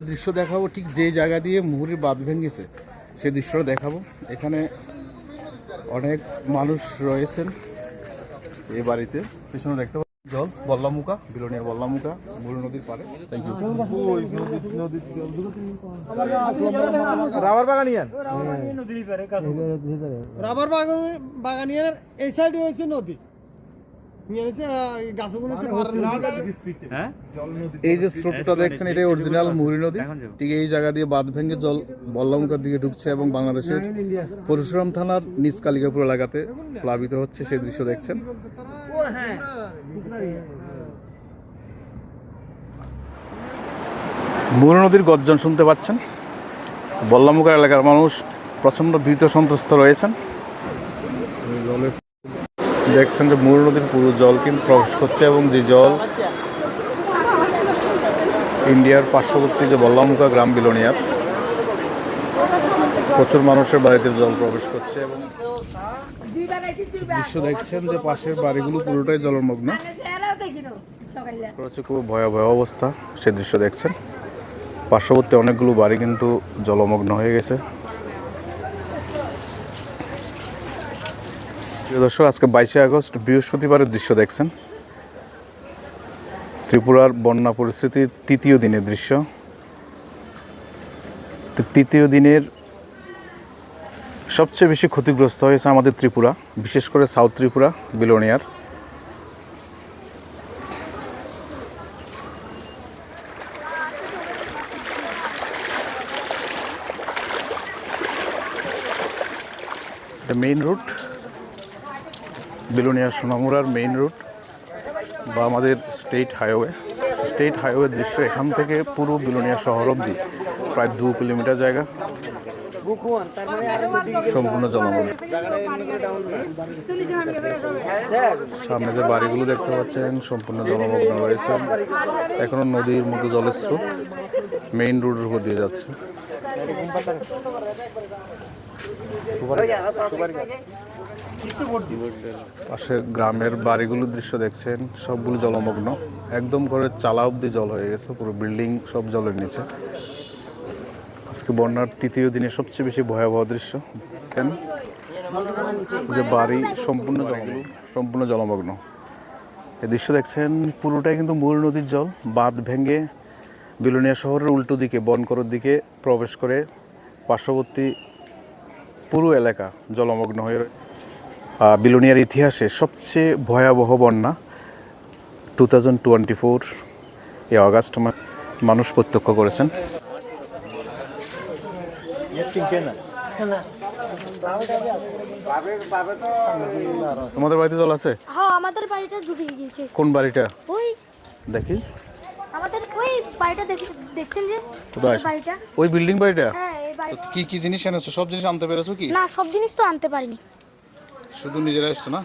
দৃশ্য দেখাবো ঠিক যে জায়গা দিয়ে মুহুরীর বাঁধ ভেঙেছে সেই দৃশ্যটা দেখাবো। এখানে অনেক মানুষ রয়েছেন এই বাড়িতে। পেছনে দেখতে পাচ্ছি জল, বল্লামুখা, বিলোনিয়া বল্লামুখা, মুহুরী নদীর পাড়ে। Thank you. রাবার বাগানিয়ান এই সাইডে হয়েছে নদী। এই যে স্রোতটা দেখছেন এটাই অরিজিনাল মুহুরী নদী। ঠিক এই জায়গা দিয়ে বাঁধ ভেঙে জল বল্লামুখার দিকে ঢুকছে এবং বাংলাদেশের পরশুরাম থানার নিজ কালিকাপুর এলাকাতে প্লাবিত হচ্ছে সেই দৃশ্য দেখছেন। মুহুরী নদীর গর্জন শুনতে পাচ্ছেন। বল্লামুখার এলাকার মানুষ প্রচণ্ড ভীত সন্ত্রস্ত রয়েছেন। দেখছেন যে মুহুরী নদীর পুরো জল কিন্তু প্রবেশ করছে এবং যে জল ইন্ডিয়ার পার্শ্ববর্তী যে বল্লামুখা গ্রাম বিলোনিয়ার প্রচুর মানুষের বাড়িতে জল প্রবেশ করছে এবং দৃশ্য দেখছেন যে পাশের বাড়িগুলো পুরোটাই জলমগ্ন। খুব ভয়াবহ অবস্থা সে দৃশ্য দেখছেন। পার্শ্ববর্তী অনেকগুলো বাড়ি কিন্তু জলমগ্ন হয়ে গেছে। প্রিয় দর্শক, আজকে 22শে আগস্ট বৃহস্পতিবারের দৃশ্য দেখছেন। ত্রিপুরার বন্যা পরিস্থিতির তৃতীয় দিনের দৃশ্য। তৃতীয় দিনের সবচেয়ে বেশি ক্ষতিগ্রস্ত হয়েছে আমাদের ত্রিপুরা, বিশেষ করে সাউথ ত্রিপুরা বিলোনিয়ার। মেইন রুট বিলোনিয়ার সোনামুড়ার মেইন রুট বা আমাদের স্টেট হাইওয়ে দৃশ্য। এখান থেকে পুরো বিলোনিয়া শহর অবধি প্রায় 2 কিলোমিটার জায়গা সম্পূর্ণ জলমগ্ন। সামনে যে বাড়িগুলো দেখতে পাচ্ছেন সম্পূর্ণ জলমগ্ন রয়েছে। এখনো নদীর মতো জলের স্রোত মেইন রোডের উপর দিয়ে যাচ্ছে। পাশের গ্রামের বাড়িগুলোর দৃশ্য দেখছেন, সবগুলো জলমগ্ন। একদম ঘরের চালা অবধি জল হয়ে গেছে, পুরো বিল্ডিং সব জলের নিচে। আজকে বন্যার তৃতীয় দিনে সবচেয়ে বেশি ভয়াবহ দৃশ্য দেখেন যে বাড়ি সম্পূর্ণ জলমগ্ন। এই দৃশ্য দেখছেন পুরোটাই কিন্তু মুহুরী নদীর জল বাঁধ ভেঙে বিলোনিয়া শহরের উল্টো দিকে বনকরের দিকে প্রবেশ করে পার্শ্ববর্তী পুরো এলাকা জলমগ্ন হয়ে। বিলোনিয়ার ইতিহাসে সবচেয়ে ভয়াবহ বন্যা 2024 এই আগস্ট মানুষ প্রত্যক্ষ করেছেন। তোমাদের বাড়িতে জল আছে? হ্যাঁ, আমাদের বাড়িটা ডুবে গিয়েছে। কোন বাড়িটা? ওই দেখি আমাদের ওই বাড়িটা দেখছেন যে কোথায়? বাড়িটা ওই বিল্ডিং বাড়িটা? হ্যাঁ, এই বাড়িটা। কি কি জিনিস এনেছো? সব জিনিস আনতে পেরেছো কি? না, সব জিনিস তো আনতে পারিনি। শুধু নিজেরা এসছো না?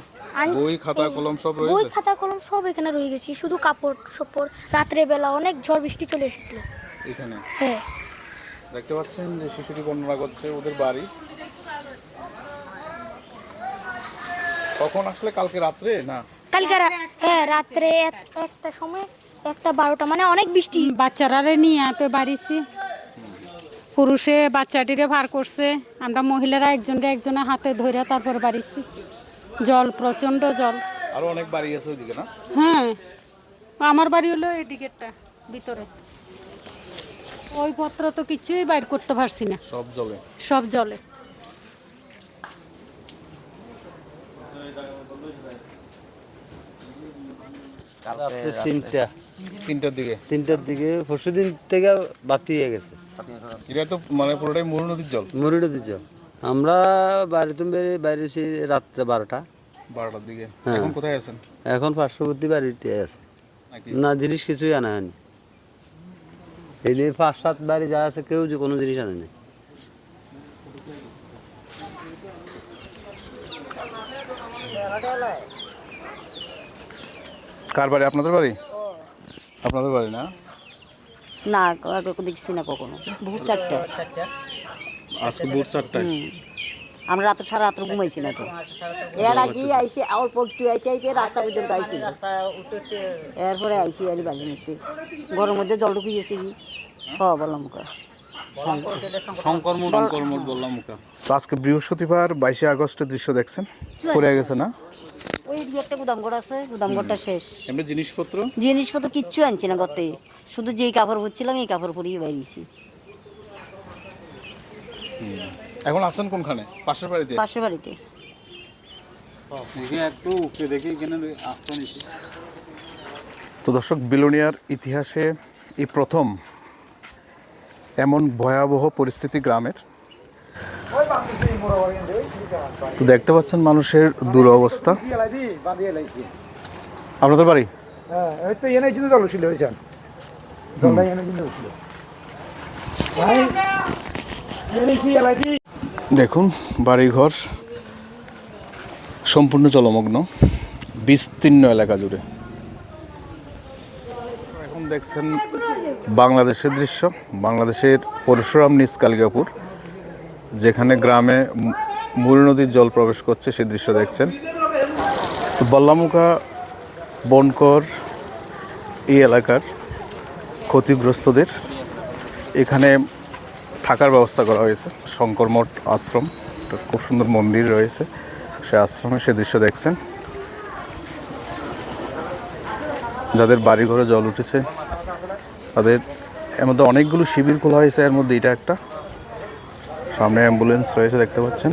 বই খাতা কলম সব রয়েছে? বই খাতা কলম সব এখানে রয়ে গেছে, শুধু কাপড় সপড়। রাত্রে বেলা অনেক ঝড় বৃষ্টি চলে এসেছিল এখানে। হ্যাঁ, দেখতে পাচ্ছেন যে শিশুটি বর্ণনা করছে ওদের বাড়ি কখন আসলে? কালকে রাত্রে না কালকে হ্যাঁ, রাত্রে একটা সময় 1:12 মানে অনেক বৃষ্টি। বাচ্চারারে নিয়ে তো বাড়িছি, পুরুষে বাচ্চাটিরে ভার করছে, আমরা মহিলারা একজনের হাতে ধরে তারপর বাড়িছি। জল, প্রচন্ড জল। আরো অনেক বাড়ি আছে ওইদিকে না? হ্যাঁ, আমার বাড়ি হলো এই দিকেরটা ভিতরে। ওই পত্র তো কিছুই বাইর করতে পারছি না, সব জলে। তিনটার দিকে পরশুদিন থেকে বাতি হয়ে গেছে। এটা তো মানে পুরোটাই মুহুরী নদীর জল। মুহুরী নদীর জল। আমরা বাড়িতে বাইরেছি রাত্রে 12টার দিকে। এখন কোথায় আছেন? এখন পার্শ্ববর্তী বাড়িতে আছে। না, জিনিস কিছুই আনা হয়নি। এই যে 5-7 বাড়ি যা আছে কেউ যে কোনো জিনিস আনেনি। কার বাড়ি? আপনাদের বাড়ি? আপনাদের বাড়ি না? না, দেখছি না কখনো। ভোর 4টা। আজকে ভোর 4টায়? আমরা রাত্রে সারা রাত্র ঘুমাইছি না তো। এর আগে আইসি অল্প একটু আইতে রাস্তা পর্যন্ত আইসি, এরপরে আইসি আর বাড়ির মধ্যে ঘরের মধ্যে জল ঢুকে গেছে কি বললামুখা শঙ্করমঠ বল্লামুখা। তো আজকে বৃহস্পতিবার 22 আগস্টের দৃশ্য দেখছেন, পড়ে গেছে না? ওই একটা গুদামঘর আছে, গুদামঘরটা শেষ। এমনি জিনিসপত্র জিনিসপত্র কিচ্ছু আনছি না করতে, শুধু যেই কাপড় পরছিলাম এই কাপড় পরিয়ে বাইরেছি। এখন আছেন কোনখানে? পাশের বাড়িতে? পাশের বাড়িতে। তো দর্শক, বিলোনিয়ার ইতিহাসে এই প্রথম এমন ভয়াবহ পরিস্থিতি গ্রামের। তো দেখতে পাচ্ছেন মানুষের দুরবস্থা। আপনাদের বাড়ি? দেখুন বাড়িঘর সম্পূর্ণ জলমগ্ন, বিস্তীর্ণ এলাকা জুড়ে। এখন দেখছেন বাংলাদেশের দৃশ্য, বাংলাদেশের পরশুরাম নিচ কালিকাপুর, যেখানে গ্রামে মুড়ি নদীর জল প্রবেশ করছে সেই দৃশ্য দেখছেন। তো বল্লামুখা, বনকর এই এলাকার ক্ষতিগ্রস্তদের এখানে থাকার ব্যবস্থা করা হয়েছে। শঙ্করমঠ আশ্রম, একটা খুব সুন্দর মন্দির রয়েছে, সে আশ্রমে সে দৃশ্য দেখছেন। যাদের বাড়িঘরে জল উঠেছে তাদের এর মধ্যে অনেকগুলো শিবির খোলা হয়েছে, এর মধ্যে এটা একটা। সামনে অ্যাম্বুলেন্স রয়েছে দেখতে পাচ্ছেন।